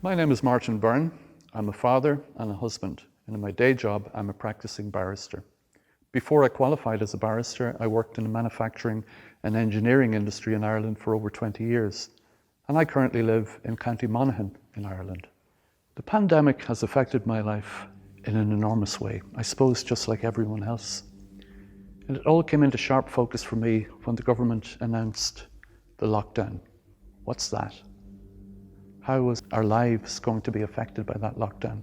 My name is Martin Byrne. I'm a father and a husband, and in my day job, I'm a practicing barrister. Before I qualified as a barrister, I worked in the manufacturing and engineering industry in Ireland for over 20 years, and I currently live in County Monaghan in Ireland. The pandemic has affected my life in an enormous way, I suppose just like everyone else. And it all came into sharp focus for me when the government announced the lockdown. What's that? How was our lives going to be affected by that lockdown?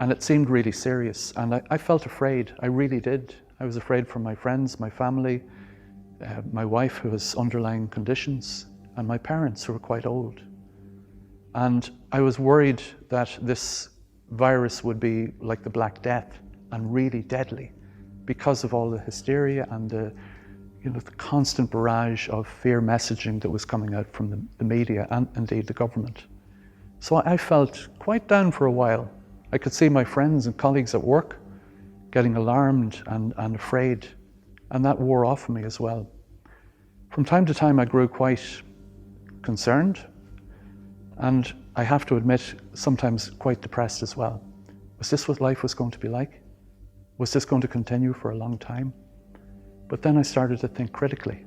And it seemed really serious, and I felt afraid. I really did. I was afraid for my friends, my family, my wife who has underlying conditions, and my parents who were quite old. And I was worried that this virus would be like the Black Death and really deadly because of all the hysteria and the constant barrage of fear messaging that was coming out from the media and indeed the government. So I felt quite down for a while. I could see my friends and colleagues at work getting alarmed and afraid, and that wore off me as well. From time to time I grew quite concerned, and I have to admit, sometimes quite depressed as well. Was this what life was going to be like? Was this going to continue for a long time? But then I started to think critically.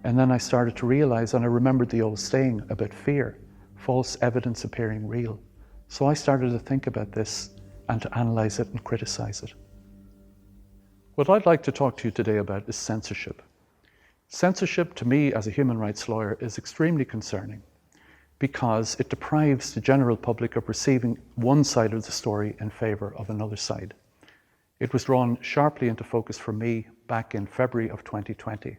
And then I started to realize, and I remembered the old saying about fear, false evidence appearing real. So I started to think about this and to analyze it and criticize it. What I'd like to talk to you today about is censorship. Censorship, to me as a human rights lawyer, is extremely concerning because it deprives the general public of receiving one side of the story in favor of another side. It was drawn sharply into focus for me back in February of 2020,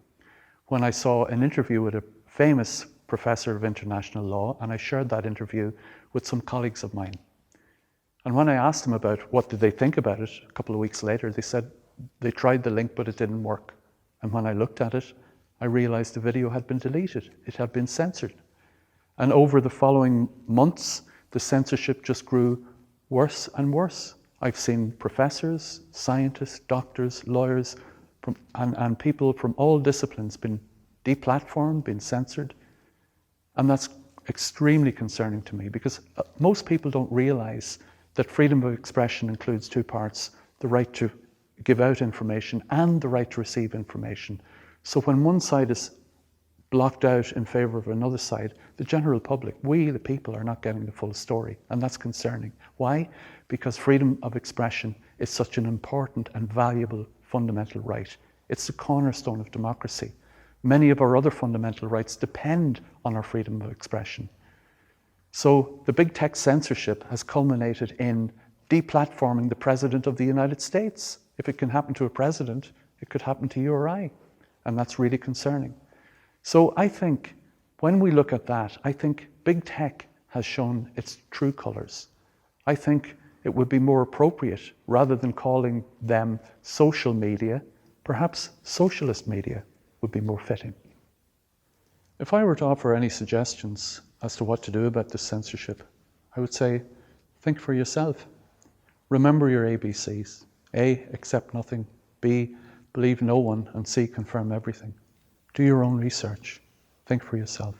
when I saw an interview with a famous professor of international law, and I shared that interview with some colleagues of mine. And when I asked them about what did they think about it, a couple of weeks later, they said they tried the link, but it didn't work. And when I looked at it, I realized the video had been deleted. It had been censored. And over the following months, the censorship just grew worse and worse. I've seen professors, scientists, doctors, lawyers, and people from all disciplines been deplatformed, been censored. And that's extremely concerning to me because most people don't realize that freedom of expression includes two parts: the right to give out information and the right to receive information. So when one side is blocked out in favor of another side, the general public, we the people, are not getting the full story, and that's concerning. Why? Because freedom of expression is such an important and valuable fundamental right. It's the cornerstone of democracy. Many of our other fundamental rights depend on our freedom of expression. So the big tech censorship has culminated in deplatforming the President of the United States. If it can happen to a president, it could happen to you or I, and that's really concerning. So I think when we look at that, I think big tech has shown its true colors. I think it would be more appropriate, rather than calling them social media, perhaps socialist media would be more fitting. If I were to offer any suggestions as to what to do about this censorship, I would say, think for yourself. Remember your ABCs. A, accept nothing. B, believe no one. And C, confirm everything. Do your own research. Think for yourself.